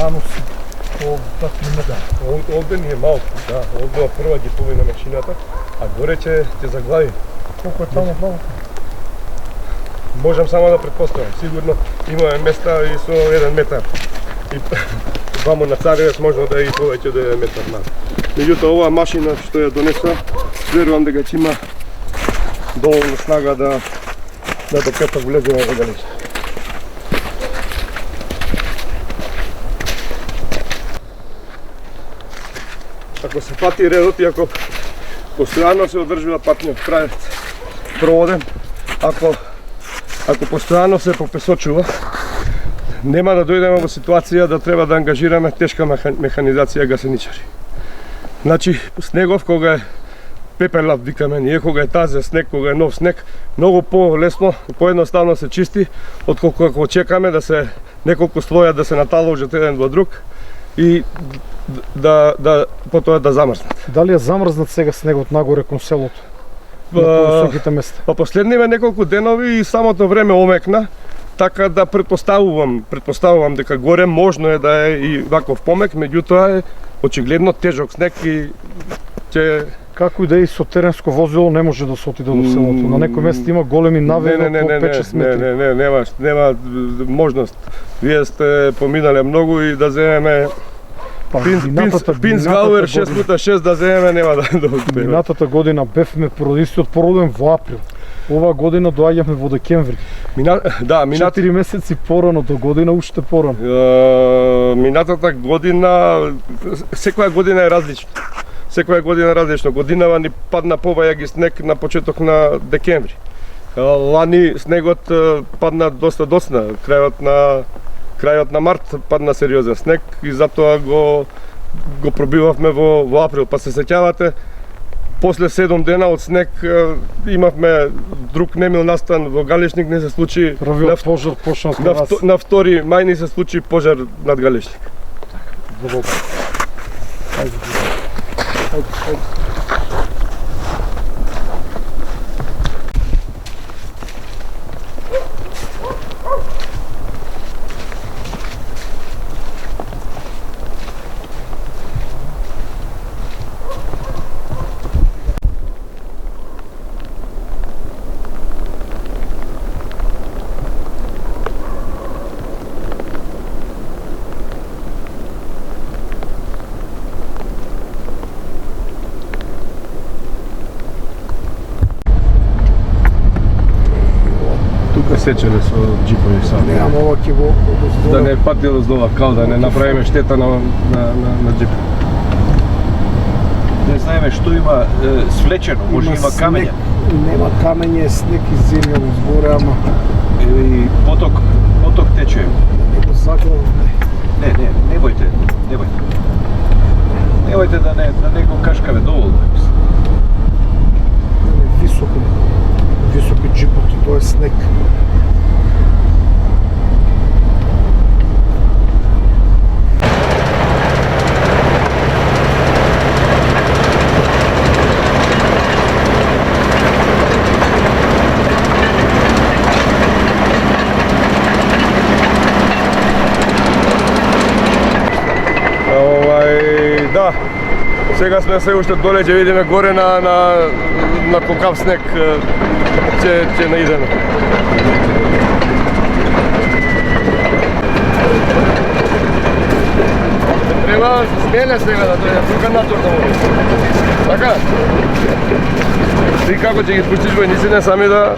наноси так не да. Овде ни е малку, да, овде прва ги помина машината, а горе ќе заглави. Колку е таму малку? Можам само да претпоставам, сигурно имаме места и со 1 метар. И вамо на Царевец можно да е и повеќе од 1 метар над. Меѓутоа оваа машина што ја донесла, верувам дека ќе има доволно снага да до петок влеземе во галиште. Ако се пати редот и ако постојано се одржува патниот правец проводен, ако постојано се попесочува, нема да дојдеме во ситуација да треба да ангажираме тешка механизација гасеничари. Значи, снегов кога е пепелав, викаме ние, кога е тазе снег, кога е нов снег, многу по-лесно, поедноставно се чисти, отколку ако чекаме да се неколку слоја да се наталожат еден во друг и потоа да замрзнат. Дали е замрзнат сега снегот нагоре кон селото? На повисоките места? Па последниве неколку денови и самото време омекна, така да претпоставувам дека горе можно е да е и ваков помек, меѓутоа е очигледно тежок снег и ќе... Како и да е со теренско возило не може да се отиде до селото. На некој место има големи навеи по 5-6 метри. Нема можност. Вие сте поминале многу и да земеме Пинсгауер 6x6 да земеме нема да успееме. Минатата година бевме прородистиот породен во април. Оваа година доаѓавме во декември. 4 месеци порано до година, уште порано. Минатата година, секоја година е различна. Секоја година е различно. Годинава ни падна повеќе снег на почеток на декември. Лани снегот падна доста доцна, крајот на март падна сериозен снег и затоа го пробивавме во април. Па се сеќавате, после 7 дена од снег имавме друг немил настан во Галишник, не се случи пожар почна на 2 мај ни се случи пожар над Галишник. Добро. Ајде. Сечеле со джипови сами. Немам ова ќе го Да не пати раздова кал, да не направиме штета на джип. Не знаеме што има свлечено, може има камења. Нема камење, снег и земја возгоре, ама И поток тече. не го заглаваме. Не бојте. Не бојте да не го кашкаме доволно. Високо джипот и тоа е снег. Да, сега сме се уште доле, ќе видиме горе на колкав снег ќе наидеме. Треба да се смене сега да дојде тука натур да може. Така? Ти како ќе ги спуштиш војниците сами да